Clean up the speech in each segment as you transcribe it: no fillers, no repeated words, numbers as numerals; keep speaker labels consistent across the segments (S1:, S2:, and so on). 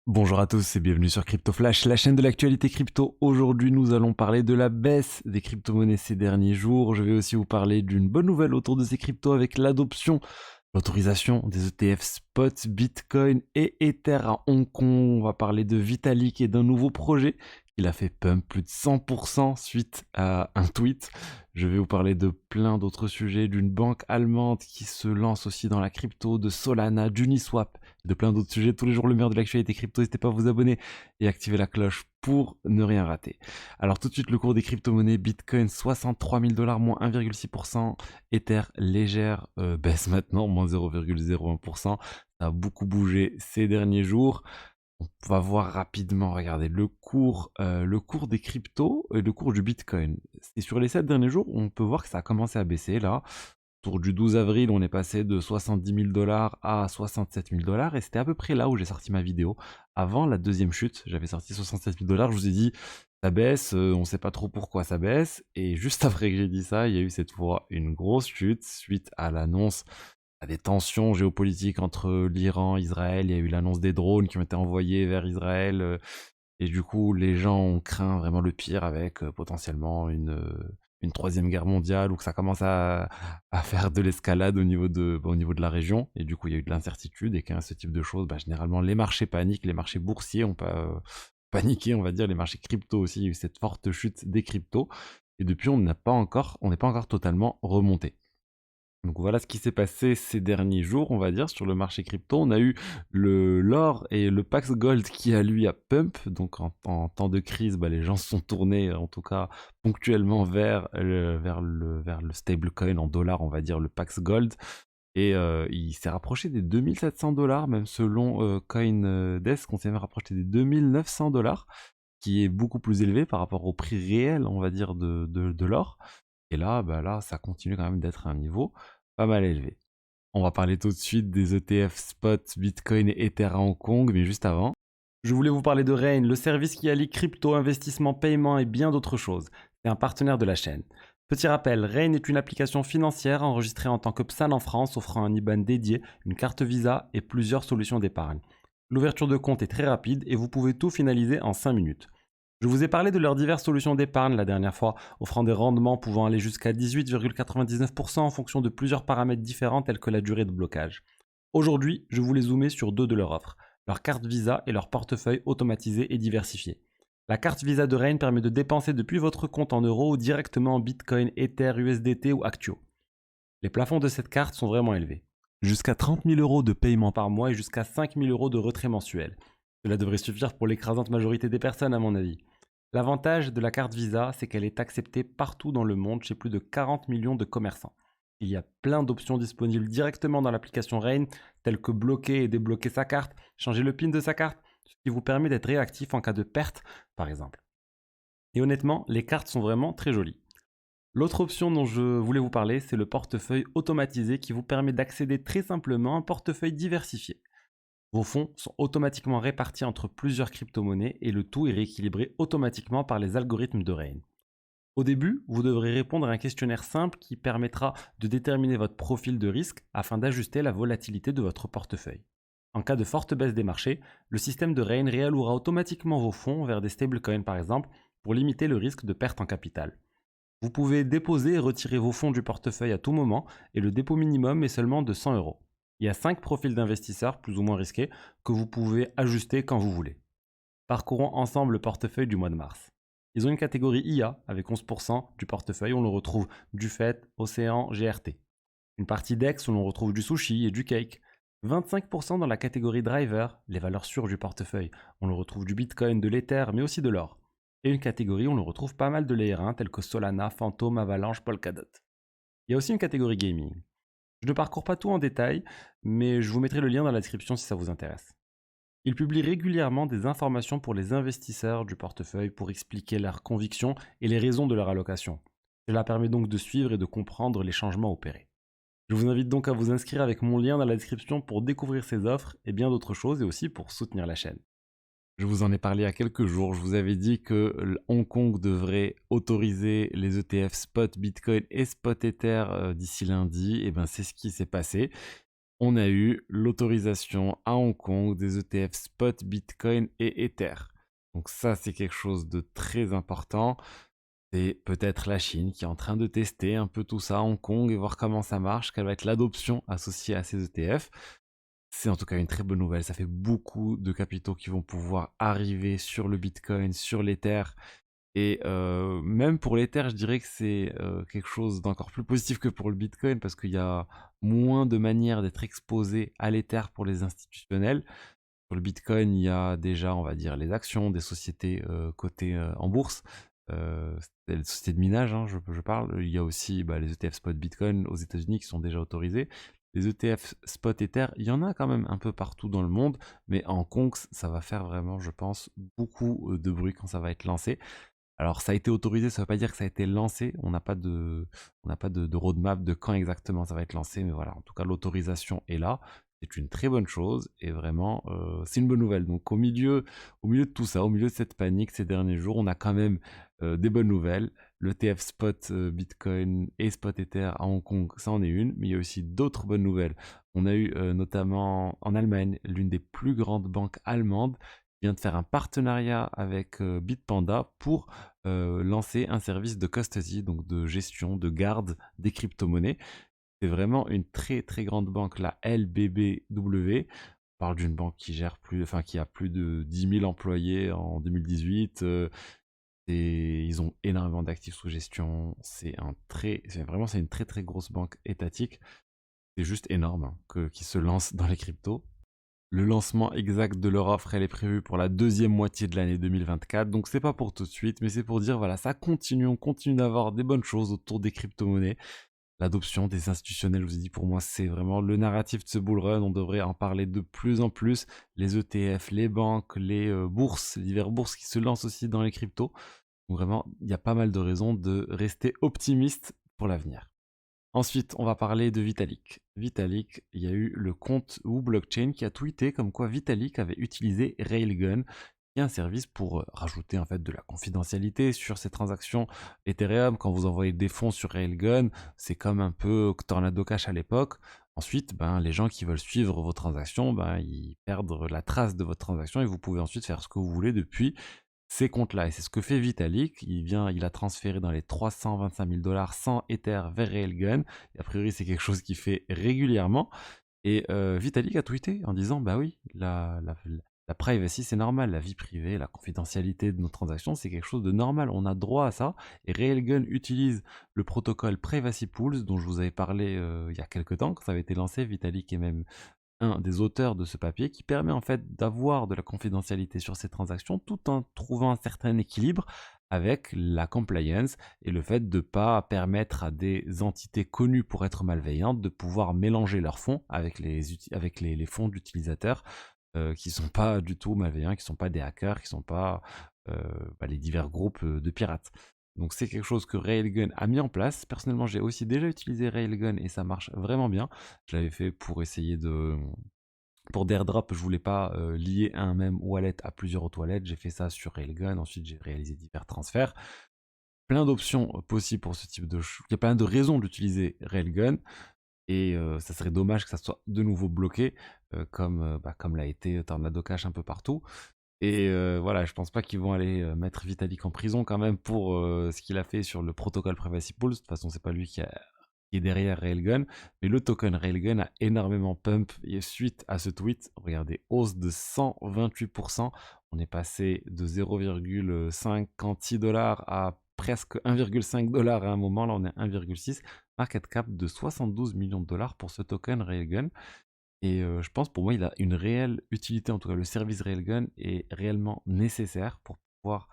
S1: Bonjour à tous et bienvenue sur Crypto Flash, la chaîne de l'actualité crypto. Aujourd'hui, nous allons parler de la baisse des crypto-monnaies ces derniers jours. Je vais aussi vous parler d'une bonne nouvelle autour de ces cryptos avec l'autorisation des ETF spot, Bitcoin et Ether à Hong Kong. On va parler de Vitalik et d'un nouveau projet qu'il a fait pump plus de 100% suite à un tweet. Je vais vous parler de plein d'autres sujets, d'une banque allemande qui se lance aussi dans la crypto, de Solana, d'Uniswap, de plein d'autres sujets. Tous les jours, le meilleur de l'actualité crypto. N'hésitez pas à vous abonner et activer la cloche pour ne rien rater. Alors tout de suite, le cours des crypto-monnaies, Bitcoin 63 000 $, moins 1,6%. Ether, légère baisse maintenant, moins 0,01%. Ça a beaucoup bougé ces derniers jours. On va voir rapidement, regardez, le cours des cryptos et le cours du Bitcoin. Et sur les 7 derniers jours, on peut voir que ça a commencé à baisser là. Autour du 12 avril, on est passé de 70 000 $ à 67 000 $. Et c'était à peu près là où j'ai sorti ma vidéo. Avant la deuxième chute, j'avais sorti 67 000 $. Je vous ai dit, ça baisse, on ne sait pas trop pourquoi ça baisse. Et juste après que j'ai dit ça, il y a eu cette fois une grosse chute suite à l'annonce à des tensions géopolitiques entre l'Iran et Israël. Il y a eu l'annonce des drones qui ont été envoyés vers Israël. Et du coup, les gens ont craint vraiment le pire avec potentiellement une troisième guerre mondiale ou que ça commence à faire de l'escalade au niveau de la région. Et du coup, il y a eu de l'incertitude et qu'à ce type de choses, généralement, les marchés paniquent, les marchés boursiers ont pas paniqué, on va dire, les marchés crypto aussi. Il y a eu cette forte chute des cryptos. Et depuis, on n'est pas encore totalement remonté. Donc voilà ce qui s'est passé ces derniers jours, on va dire, sur le marché crypto. On a eu l'or et le Pax Gold qui a lui à pump. Donc en temps de crise, les gens se sont tournés, en tout cas ponctuellement, vers le stablecoin en dollars, on va dire, le Pax Gold. Et il s'est rapproché des 2700 $, même selon CoinDesk, on s'est même rapproché des 2900 $, qui est beaucoup plus élevé par rapport au prix réel, on va dire, de l'or. Et là, là, ça continue quand même d'être un niveau pas mal élevé. On va parler tout de suite des ETF spot, Bitcoin et Ether à Hong Kong, mais juste avant, je voulais vous parler de Rain, le service qui allie crypto, investissement, paiement et bien d'autres choses. C'est un partenaire de la chaîne. Petit rappel, Rain est une application financière enregistrée en tant que PSAN en France, offrant un IBAN dédié, une carte Visa et plusieurs solutions d'épargne. L'ouverture de compte est très rapide et vous pouvez tout finaliser en 5 minutes. Je vous ai parlé de leurs diverses solutions d'épargne la dernière fois, offrant des rendements pouvant aller jusqu'à 18,99% en fonction de plusieurs paramètres différents tels que la durée de blocage. Aujourd'hui, je voulais zoomer sur deux de leurs offres, leur carte Visa et leur portefeuille automatisé et diversifié. La carte Visa de Rain permet de dépenser depuis votre compte en euros ou directement en Bitcoin, Ether, USDT ou Actio. Les plafonds de cette carte sont vraiment élevés. Jusqu'à 30 000 € de paiement par mois et jusqu'à 5 000 € de retrait mensuel. Cela devrait suffire pour l'écrasante majorité des personnes à mon avis. L'avantage de la carte Visa, c'est qu'elle est acceptée partout dans le monde chez plus de 40 millions de commerçants. Il y a plein d'options disponibles directement dans l'application Rain, telles que bloquer et débloquer sa carte, changer le PIN de sa carte, ce qui vous permet d'être réactif en cas de perte, par exemple. Et honnêtement, les cartes sont vraiment très jolies. L'autre option dont je voulais vous parler, c'est le portefeuille automatisé qui vous permet d'accéder très simplement à un portefeuille diversifié. Vos fonds sont automatiquement répartis entre plusieurs crypto-monnaies et le tout est rééquilibré automatiquement par les algorithmes de Rain. Au début, vous devrez répondre à un questionnaire simple qui permettra de déterminer votre profil de risque afin d'ajuster la volatilité de votre portefeuille. En cas de forte baisse des marchés, le système de Rain réallouera automatiquement vos fonds vers des stablecoins par exemple pour limiter le risque de perte en capital. Vous pouvez déposer et retirer vos fonds du portefeuille à tout moment et le dépôt minimum est seulement de 100 €. Il y a 5 profils d'investisseurs plus ou moins risqués que vous pouvez ajuster quand vous voulez. Parcourons ensemble le portefeuille du mois de mars. Ils ont une catégorie IA avec 11% du portefeuille où l'on retrouve du FET, Océan, GRT. Une partie DEX où l'on retrouve du sushi et du cake. 25% dans la catégorie driver, les valeurs sûres du portefeuille. On le retrouve du Bitcoin, de l'Ether, mais aussi de l'or. Et une catégorie où l'on retrouve pas mal de layers 1 tels que Solana, Phantom, Avalanche, Polkadot. Il y a aussi une catégorie gaming. Je ne parcours pas tout en détail, mais je vous mettrai le lien dans la description si ça vous intéresse. Ils publient régulièrement des informations pour les investisseurs du portefeuille pour expliquer leurs convictions et les raisons de leur allocation. Cela permet donc de suivre et de comprendre les changements opérés. Je vous invite donc à vous inscrire avec mon lien dans la description pour découvrir ces offres et bien d'autres choses et aussi pour soutenir la chaîne. Je vous en ai parlé il y a quelques jours. Je vous avais dit que Hong Kong devrait autoriser les ETF spot Bitcoin et spot Ether d'ici lundi. Et ben c'est ce qui s'est passé. On a eu l'autorisation à Hong Kong des ETF spot, Bitcoin et Ether. Donc ça, c'est quelque chose de très important. C'est peut-être la Chine qui est en train de tester un peu tout ça à Hong Kong et voir comment ça marche, quelle va être l'adoption associée à ces ETF. C'est en tout cas une très bonne nouvelle. Ça fait beaucoup de capitaux qui vont pouvoir arriver sur le Bitcoin, sur l'Ether. Et même pour l'Ether, je dirais que c'est quelque chose d'encore plus positif que pour le Bitcoin parce qu'il y a moins de manières d'être exposé à l'Ether pour les institutionnels. Sur le Bitcoin, il y a déjà, on va dire, les actions des sociétés cotées en bourse, c'est les sociétés de minage, hein, je parle. Il y a aussi les ETF spot Bitcoin aux États-Unis qui sont déjà autorisés. Les ETF spot Ether, il y en a quand même un peu partout dans le monde, mais à Hong Kong, ça va faire vraiment, je pense, beaucoup de bruit quand ça va être lancé. Alors ça a été autorisé, ça ne veut pas dire que ça a été lancé. On n'a pas de roadmap de quand exactement ça va être lancé, mais voilà, en tout cas l'autorisation est là. C'est une très bonne chose et vraiment c'est une bonne nouvelle. Donc au milieu de tout ça, au milieu de cette panique ces derniers jours, on a quand même des bonnes nouvelles. Le TF Spot Bitcoin et Spot Ether à Hong Kong, ça en est une, mais il y a aussi d'autres bonnes nouvelles. On a eu notamment en Allemagne l'une des plus grandes banques allemandes vient de faire un partenariat avec Bitpanda pour lancer un service de custody, donc de gestion, de garde des crypto-monnaies. C'est vraiment une très très grande banque, la LBBW. On parle d'une banque qui a plus de 10 000 employés en 2018. Et ils ont énormément d'actifs sous gestion. C'est une très très grosse banque étatique. C'est juste énorme hein, qu'ils se lancent dans les cryptos. Le lancement exact de leur offre, elle est prévue pour la deuxième moitié de l'année 2024. Donc c'est pas pour tout de suite, mais c'est pour dire voilà, ça continue, on continue d'avoir des bonnes choses autour des crypto-monnaies. L'adoption des institutionnels, je vous ai dit, pour moi, c'est vraiment le narratif de ce bull run. On devrait en parler de plus en plus. Les ETF, les banques, les bourses, les diverses bourses qui se lancent aussi dans les cryptos. Donc vraiment, il y a pas mal de raisons de rester optimiste pour l'avenir. Ensuite, on va parler de Vitalik. Vitalik, il y a eu le compte Wu Blockchain qui a tweeté comme quoi Vitalik avait utilisé Railgun, qui est un service pour rajouter en fait de la confidentialité sur ces transactions Ethereum. Quand vous envoyez des fonds sur Railgun, c'est comme un peu Tornado Cash à l'époque. Ensuite, les gens qui veulent suivre vos transactions, ils perdent la trace de votre transaction et vous pouvez ensuite faire ce que vous voulez depuis ces comptes-là. Et c'est ce que fait Vitalik. Il a transféré dans les 325 000 dollars sans Ether vers Railgun. Et a priori, c'est quelque chose qu'il fait régulièrement. Et Vitalik a tweeté en disant bah oui, la privacy, c'est normal. La vie privée, la confidentialité de nos transactions, c'est quelque chose de normal. On a droit à ça. Et Railgun utilise le protocole Privacy Pools, dont je vous avais parlé il y a quelques temps, quand ça avait été lancé. Vitalik est même un des auteurs de ce papier qui permet en fait d'avoir de la confidentialité sur ces transactions tout en trouvant un certain équilibre avec la compliance et le fait de ne pas permettre à des entités connues pour être malveillantes de pouvoir mélanger leurs fonds avec les fonds d'utilisateurs qui ne sont pas du tout malveillants, qui ne sont pas des hackers, qui ne sont pas les divers groupes de pirates. Donc c'est quelque chose que Railgun a mis en place. Personnellement, j'ai aussi déjà utilisé Railgun et ça marche vraiment bien. Je l'avais fait pour essayer de... Pour d'airdrop, je voulais pas lier un même wallet à plusieurs autres wallets. J'ai fait ça sur Railgun. Ensuite, j'ai réalisé divers transferts. Plein d'options possibles pour ce type de... Il y a plein de raisons d'utiliser Railgun. Et ça serait dommage que ça soit de nouveau bloqué, comme l'a été Tornado Cash un peu partout. Et voilà, je pense pas qu'ils vont aller mettre Vitalik en prison quand même pour ce qu'il a fait sur le protocole Privacy Pools. De toute façon, c'est pas lui qui est derrière Railgun, mais le token Railgun a énormément pump et suite à ce tweet. Regardez, hausse de 128%. On est passé de 0,56 dollars à presque 1,5 dollars à un moment. Là, on est 1,6. Market cap de 72 millions de dollars pour ce token Railgun. Et je pense pour moi, il a une réelle utilité, en tout cas le service Railgun est réellement nécessaire pour pouvoir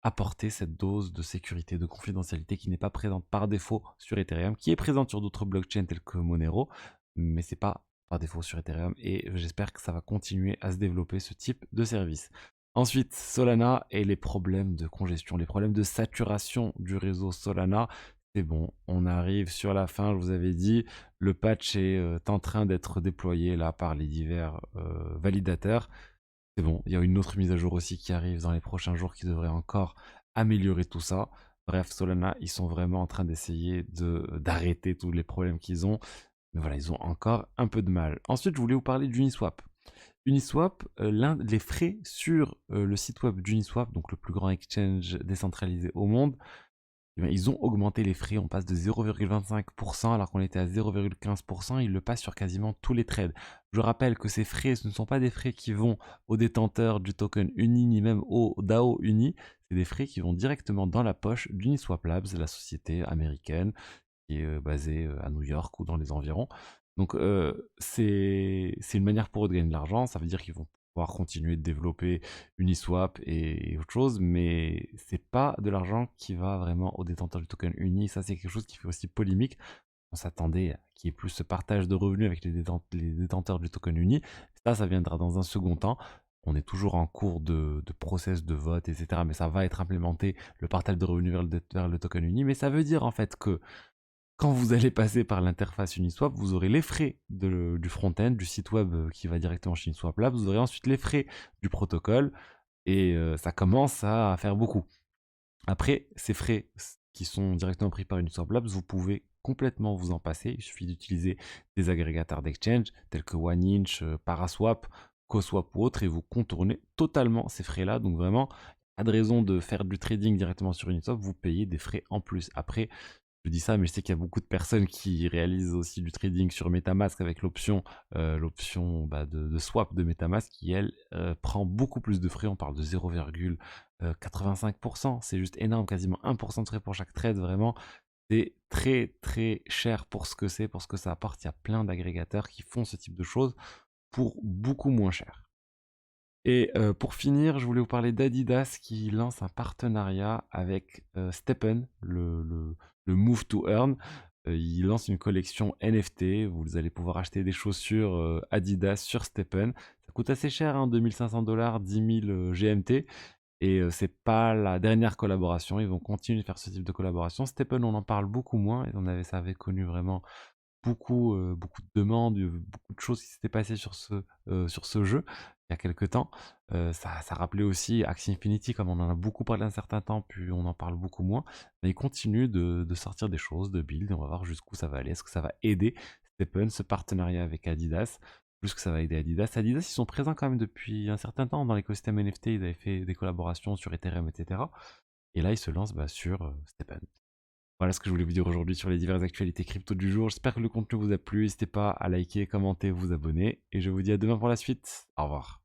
S1: apporter cette dose de sécurité, de confidentialité qui n'est pas présente par défaut sur Ethereum, qui est présente sur d'autres blockchains tels que Monero, mais c'est pas par défaut sur Ethereum et j'espère que ça va continuer à se développer ce type de service. Ensuite, Solana et les problèmes de congestion, les problèmes de saturation du réseau Solana. C'est bon, on arrive sur la fin, je vous avais dit, le patch est en train d'être déployé là par les divers validateurs. C'est bon, il y a une autre mise à jour aussi qui arrive dans les prochains jours qui devrait encore améliorer tout ça. Bref, Solana, ils sont vraiment en train d'essayer d'arrêter tous les problèmes qu'ils ont. Mais voilà, ils ont encore un peu de mal. Ensuite, je voulais vous parler d'Uniswap. Uniswap, les frais sur le site web d'Uniswap, donc le plus grand exchange décentralisé au monde, eh ben, ils ont augmenté les frais. On passe de 0,25% alors qu'on était à 0,15%. Ils le passent sur quasiment tous les trades. Je rappelle que ces frais, ce ne sont pas des frais qui vont aux détenteurs du token Uni ni même au DAO Uni. C'est des frais qui vont directement dans la poche d'Uniswap Labs, la société américaine qui est basée à New York ou dans les environs. Donc c'est une manière pour eux de gagner de l'argent. Ça veut dire qu'ils vont pouvoir continuer de développer Uniswap et autre chose, mais c'est pas de l'argent qui va vraiment aux détenteurs du token Uni. Ça, c'est quelque chose qui fait aussi polémique. On s'attendait à qu'il y ait plus ce partage de revenus avec les détenteurs du token Uni. Ça viendra dans un second temps. On est toujours en cours de process de vote, etc. Mais ça va être implémenté, le partage de revenus vers le token Uni. Mais ça veut dire en fait que quand vous allez passer par l'interface Uniswap, vous aurez les frais du front-end, du site web qui va directement chez Uniswap là. Vous aurez ensuite les frais du protocole et ça commence à faire beaucoup. Après, ces frais qui sont directement pris par Uniswap Labs, vous pouvez complètement vous en passer. Il suffit d'utiliser des agrégateurs d'exchange tels que OneInch, Paraswap, CoSwap ou autres et vous contournez totalement ces frais-là. Donc vraiment, pas de raison de faire du trading directement sur Uniswap, vous payez des frais en plus. Après, je dis ça, mais je sais qu'il y a beaucoup de personnes qui réalisent aussi du trading sur MetaMask avec l'option de swap de MetaMask qui, elle, prend beaucoup plus de frais. On parle de 0,85%. C'est juste énorme, quasiment 1% de frais pour chaque trade. Vraiment, c'est très très cher pour ce que c'est, pour ce que ça apporte. Il y a plein d'agrégateurs qui font ce type de choses pour beaucoup moins cher. Et pour finir, je voulais vous parler d'Adidas qui lance un partenariat avec Steppen, le Move to Earn. Il lance une collection NFT. Vous allez pouvoir acheter des chaussures Adidas sur Steppen. Ça coûte assez cher, hein, 2500 $, 10 000 GMT. Et c'est pas la dernière collaboration. Ils vont continuer de faire ce type de collaboration. Steppen, on en parle beaucoup moins. Et ça avait connu vraiment beaucoup de demandes, beaucoup de choses qui s'étaient passées sur ce jeu il y a quelques temps. Ça rappelait aussi Axie Infinity, comme on en a beaucoup parlé un certain temps, puis on en parle beaucoup moins. Mais ils continuent de sortir des choses, de build, et on va voir jusqu'où ça va aller. Est-ce que ça va aider Steppen, ce partenariat avec Adidas? Plus que ça va aider Adidas. Adidas, ils sont présents quand même depuis un certain temps dans l'écosystème NFT. Ils avaient fait des collaborations sur Ethereum, etc. Et là, ils se lancent sur Steppen. Voilà ce que je voulais vous dire aujourd'hui sur les diverses actualités crypto du jour. J'espère que le contenu vous a plu. N'hésitez pas à liker, commenter, vous abonner. Et je vous dis à demain pour la suite. Au revoir.